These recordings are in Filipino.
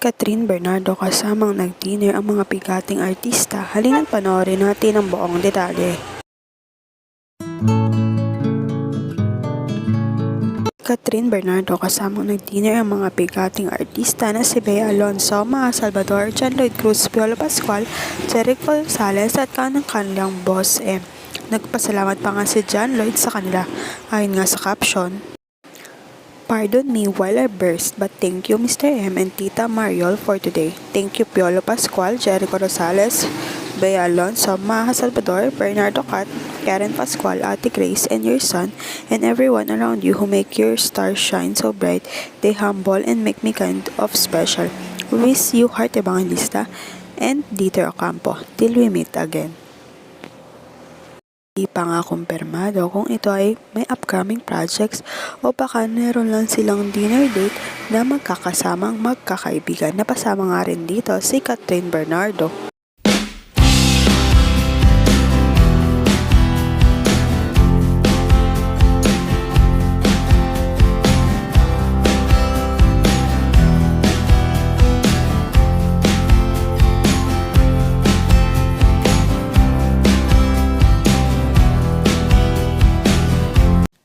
Catherine Bernardo kasamang nag-dinner ang mga bigating artista. Halina't panoorin natin ang buong detalye. Catherine Bernardo kasamang nag-dinner ang mga bigating artista na si Bea Alonzo, Maha Salvador, John Lloyd Cruz, Piolo Pascual, Jeric Gonzalez at kanang kanilang boss M. Nagpasalamat pa nga si John Lloyd sa kanila. Ayon nga sa caption, "Pardon me while I burst, but thank you Mr. M and Tita Mariol for today. Thank you Piolo Pascual, Jericho Rosales, Bea Alonzo, Maha Salvador, Bernardo Cat, Karen Pascual, Ate Grace, and your son, and everyone around you who make your stars shine so bright. They humble and make me kind of special. Wish you Heart Evangelista and Dieter Ocampo. Till we meet again." Di pa nga kumpirmado kung ito ay may upcoming projects o baka meron lang silang dinner date na magkakasamang magkakaibigan. Napasama nga rin dito si Catherine Bernardo.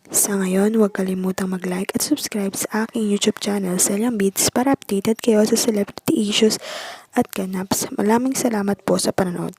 Sa ngayon, huwag kalimutang mag-like at subscribe sa aking YouTube channel, Celian Beats, para updated kayo sa celebrity issues at ganaps. Maraming salamat po sa panonood.